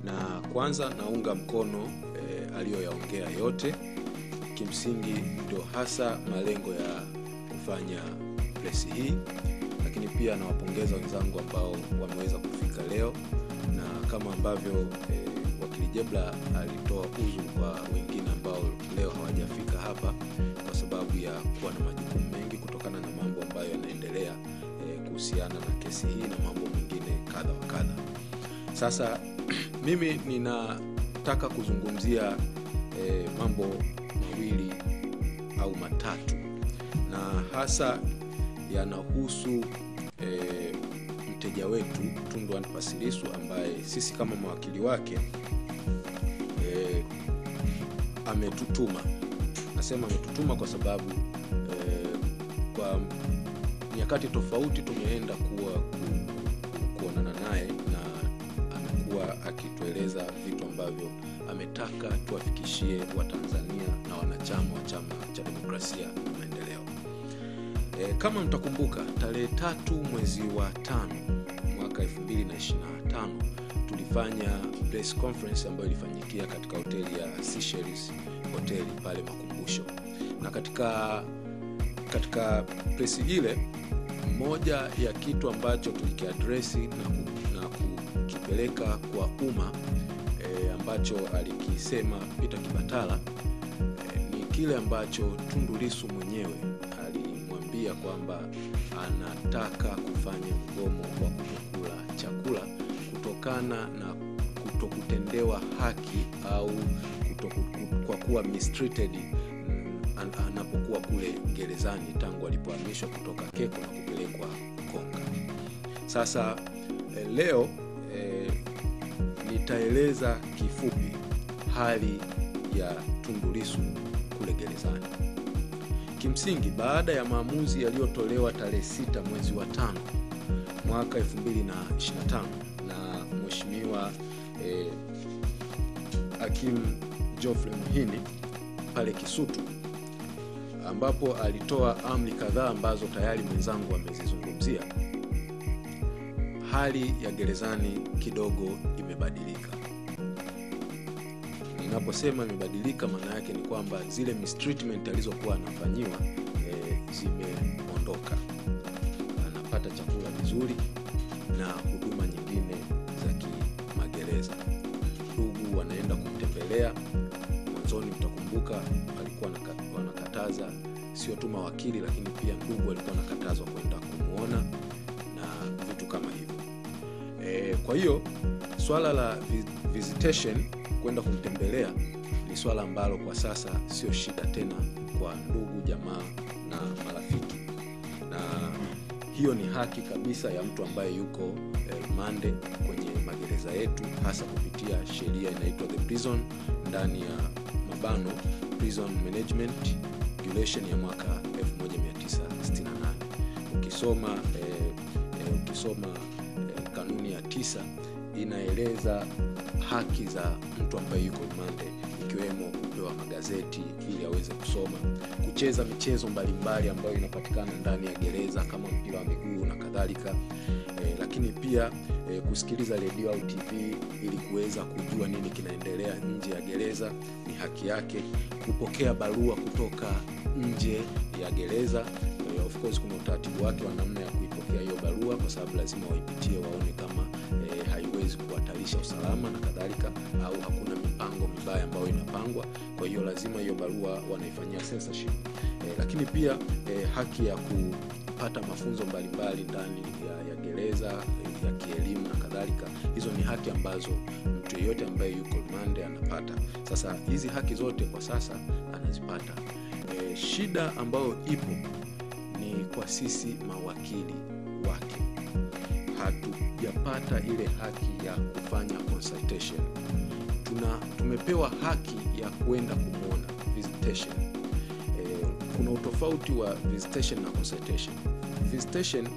na kwanza naunga mkono aliyoyaongea yote. Kimsingi ndio hasa malengo ya kufanya press hii, lakini pia nawapongeza wenzangu ambao wameweza kufika leo, na kama ambavyo wakili Jebla alitoa uzu kwa wengine ambao leo hawajafika hapa kwa sababu ya kuwa na majukumu mengi kutokana na mambo ambayo yanaendelea kuhusiana na kesi hii na mambo mengine kadha wa kadha. Sasa mimi ninataka kuzungumzia mambo mawili au matatu, na hasa yanahusu mteja wetu Tundu Antipas Lissu, ambaye sisi kama mawakili wake ametutuma. Nasema ametutuma kwa sababu kwa nyakati tofauti tumeenda kuonana naye, na amekuwa akitueleza vitu ambavyo ametaka tuwafikishie Watanzania na wanachama wa Chama cha Demokrasia na Maendeleo. Kama mtakumbuka, tarehe 3 mwezi wa 5 mwaka 2025 tulifanya press conference ambayo ilifanyikia katika hoteli ya Seychelles hoteli pale Makumbusho, na katika press ile, moja ya kitu ambacho tulikiadresi na kukipeleka kwa umma ambacho alikisema Peter Kibatala ni kile ambacho Tundu Lissu mwenyewe alimwambia kwamba anataka kufanya mgomo wa kutokula chakula kutokana na kutokutendewa haki au kwa kuwa mistreated anapokuwa kule gerezani tangu alipohamishwa kutoka Keko na kupelekwa Konga. Sasa leo nitaeleza kifupi hali ya Tundu Lissu kule gerezani. Kimsingi, baada ya maamuzi yaliyotolewa tarehe 6 mwezi wa 5 mwaka 2025 na Mheshimiwa Hakim Geoffrey Muhini pale Kisutu, ambapo alitoa amri kadhaa ambazo tayari mwenzangu amezizungumzia, hali ya gerezani kidogo imebadilika. Ninaposema imebadilika, maana yake ni kwamba zile mistreatment alizokuwa anafanyiwa zimeondoka. Anapata chakula vizuri na huduma nyingine za kimagereza. Ndugu wanaenda kumtembelea. Mwanzoni mtakumbuka alikuwa wanakataza sio tu mawakili, lakini pia ndugu walikuwa wanakatazwa kwenda kumuona na vitu kama hivyo. Kwa hiyo swala la visitation, kwenda kumtembelea, ni swala ambalo kwa sasa sio shida tena kwa ndugu, jamaa na marafiki, na hiyo ni haki kabisa ya mtu ambaye yuko rumande kwenye magereza yetu, hasa kupitia sheria inaitwa the prison ndani ya mabano Prison Management Regulation ya mwaka 1968. Ukisoma kanuni ya 9 inaeleza haki za mtu ambaye yuko rumande, ikiwemo kupewa magazeti ili aweze kusoma, kucheza michezo mbalimbali ambayo inapatikana ndani ya gereza kama mpira wa miguu na kadhalika, lakini pia kusikiliza radio au TV ili kuweza kujua nini kinaendelea nje ya gereza, ni haki yake. Kupokea barua kutoka nje ya gereza, of course kuna utaratibu wake wa namna ya kuipokea hiyo barua, kwa sababu lazima waipitie waone kama haiwezi kuhatarisha usalama na kadhalika, au hakuna mipango mibaya ambayo inapangwa. Kwa hiyo lazima hiyo barua wanaifanyia censorship. Lakini pia haki ya kupata mafunzo mbalimbali ndani ya gereza ya kielimu na kadhalika. Hizo ni haki ambazo mtu yeyote ambaye yuko rumande anapata. Sasa hizi haki zote kwa sasa anazipata. Shida ambayo ipo ni kwa sisi mawakili wake. Hatujapata ile haki ya kufanya consultation. Tumepewa haki ya kwenda kumuona, visitation. Kuna utofauti wa visitation na consultation. Visitation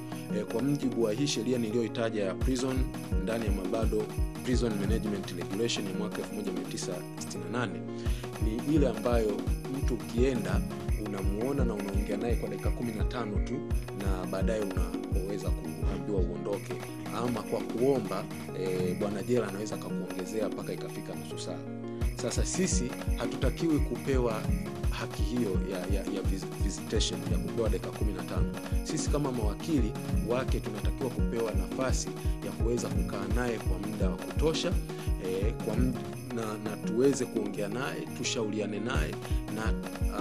kwa mujibu wa hii sheria niliyoitaja ya prison ndani ya mabado Prison Management Regulation ya mwaka 1968 ni ile ambayo mtu ukienda unamuona na unaongea naye kwa dakika 15 tu, na baadaye unaweza kuambiwa uondoke, ama kwa kuomba bwana jela anaweza kukuongezea mpaka ikafika nusu saa. Sasa sisi hatutakiwi kupewa haki hiyo ya visitation ya kupewa dakika 15. Sisi kama mawakili wake tunatakiwa kupewa nafasi ya kuweza kukaa naye kwa muda wa kutosha, na tuweze kuongea naye, tushauriane naye na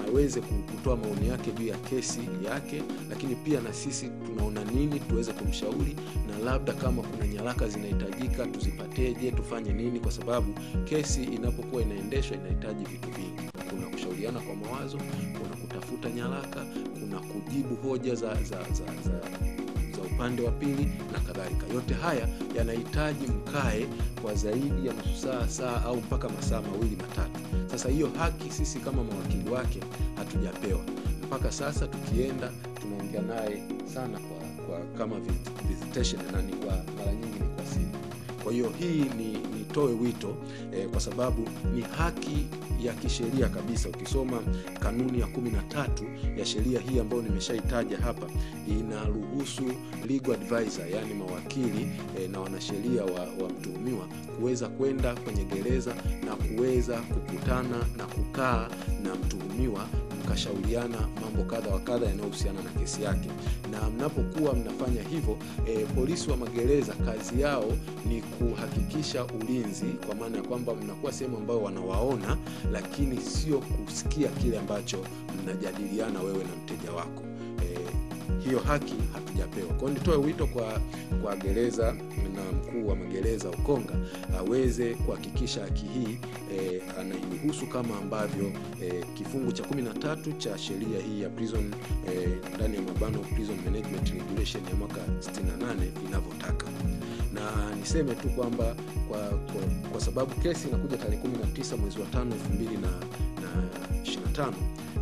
aweze kutoa maoni yake juu ya kesi yake, lakini pia na sisi tunaona nini tuweze kumshauri, na labda kama kuna nyaraka zinahitajika tuzipateje, tufanye nini, kwa sababu kesi inapokuwa inaendeshwa inahitaji vitu vingi. Kuna kushauriana kwa mawazo, kuna kutafuta nyaraka, kuna kujibu hoja za upande wa pili na kadhalika. Yote haya yanahitaji mkae kwa zaidi ya nusu saa au mpaka masaa 2-3. Sasa hiyo haki sisi kama mawakili wake hatujapewa. Mpaka sasa tukienda tunaongea naye sana kwa kama visitation, na ni kwa mara nyingi ni kwa simu. Kwa hiyo hii nitoe wito kwa sababu ni haki ya kisheria kabisa. Ukisoma kanuni ya 13 ya sheria hii ambayo nimeshaitaja hapa, inaruhusu legal advisor, yani mawakili na wanasheria wa mtuhumiwa kuweza kwenda kwenye gereza na kuweza kukutana na kukaa na mtuhumiwa, mkashauriana mambo kadha wa kadha yanayohusiana na kesi yake. Na mnapokuwa mnafanya hivyo, polisi wa magereza kazi yao ni kuhakikisha ulinzi, kwa maana ya kwamba mnakuwa sehemu ambayo wanawaona, lakini sio kusikia kile ambacho mnajadiliana wewe na mteja wako. Hiyo haki hatujapewa. Kwa hiyo nitoe wito kwa gereza na mkuu wa magereza Ukonga aweze kuhakikisha haki hii anairuhusu, kama ambavyo kifungu cha 13 cha sheria hii ya prison ndani ya mabano Prison Management Regulation ya mwaka 68 inavyotaka. Na niseme tu kwamba kwa sababu kesi inakuja tarehe 19 mwezi wa 5 2025,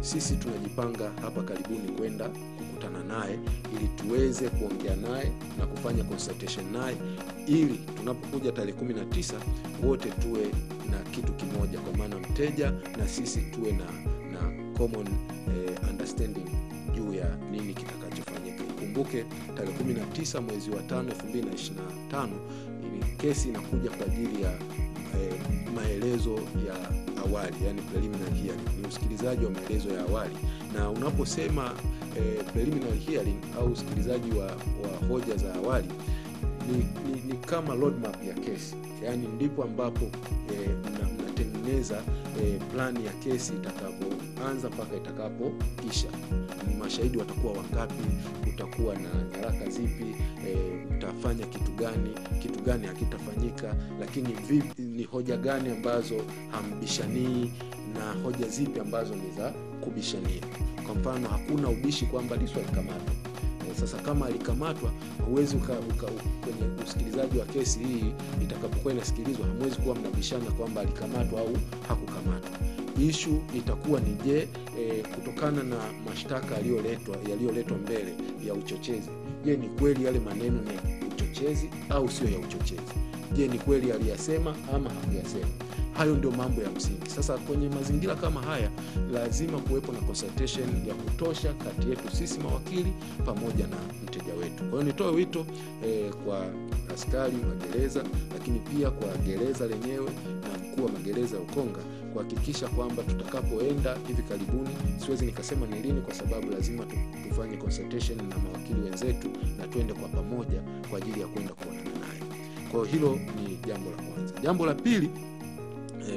sisi tunajipanga hapa karibuni kwenda kukutana naye ili tuweze kuongea naye na kufanya consultation naye, ili tunapokuja tarehe 19 wote tuwe na kitu kimoja, kwa maana mteja na sisi tuwe na common understanding juu ya nini kitakachofanyika. Kumbuke tarehe 19 mwezi wa 5 2025 kesi inakuja kwa ajili ya maelezo ya awali, yani preliminary hearing, ni usikilizaji wa maelezo ya awali. Na unaposema preliminary hearing au usikilizaji wa hoja za awali, ni kama roadmap ya kesi, yani ndipo ambapo mnatengeneza plani ya kesi itakapoanza mpaka itakapoisha. Mashahidi watakuwa wangapi, utakuwa na nyaraka zipi, utafanya kitu gani hakitafanyika, lakini ni hoja gani ambazo hambishanii na hoja zipi ambazo ni za kubishania. Kwa mfano, hakuna ubishi kwamba Lissu alikamatwa. Sasa kama alikamatwa, huwezi kwenye usikilizaji wa kesi hii itakapokuwa inasikilizwa, hamwezi kuwa mnabishana kwamba alikamatwa au hakukamatwa. Issue itakuwa ni je, kutokana na mashtaka yaliyoletwa mbele ya uchochezi, je, ni kweli yale maneno ni ya uchochezi au sio ya uchochezi? Je, ni kweli aliyasema ama hakuyasema? Hayo ndio mambo ya msingi. Sasa kwenye mazingira kama haya lazima kuwepo na consultation ya kutosha kati yetu sisi mawakili pamoja na mteja wetu. Kwa hiyo nitoe wito kwa askari magereza, lakini pia kwa gereza lenyewe na mkuu wa magereza Ukonga kuhakikisha kwamba tutakapoenda hivi karibuni, siwezi nikasema ni lini kwa sababu lazima tufanye consultation na mawakili wenzetu na tuende kwa pamoja kwa ajili ya kwenda kuonana naye. Kwa hilo ni jambo la kwanza. Jambo la pili,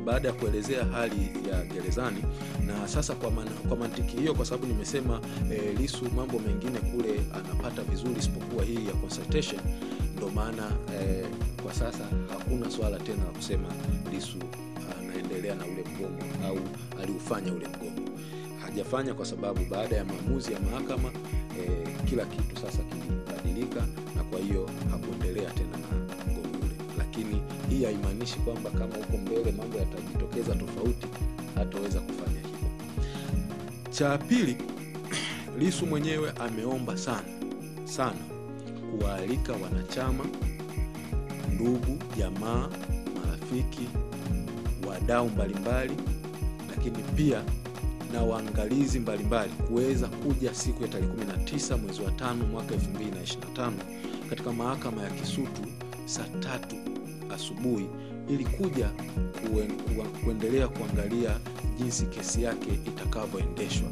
baada ya kuelezea hali ya gerezani, na sasa kwa mantiki hiyo, kwa sababu nimesema Lissu mambo mengine kule anapata vizuri isipokuwa hii ya consultation, ndio maana kwa sasa hakuna swala tena la kusema Lissu anaendelea na ule mgomo au aliufanya ule mgomo. Hajafanya, kwa sababu baada ya maamuzi ya mahakama kila kitu sasa kilibadilika, na kwa hiyo hakuendelea tena na mgomo ule. Lakini hii haimaanishi kwamba kama huko mbele mambo yatajitokeza tofauti hataweza kufanya hivyo. Cha pili, Lissu mwenyewe ameomba sana kuwaalika wanachama, ndugu, jamaa, marafiki, wadau mbalimbali, lakini pia na waangalizi mbalimbali kuweza kuja siku ya tarehe 19 mwezi wa 5 mwaka 2025 katika mahakama ya Kisutu saa 3 asubuhi ili kuja kuendelea kuangalia jinsi kesi yake itakavyoendeshwa.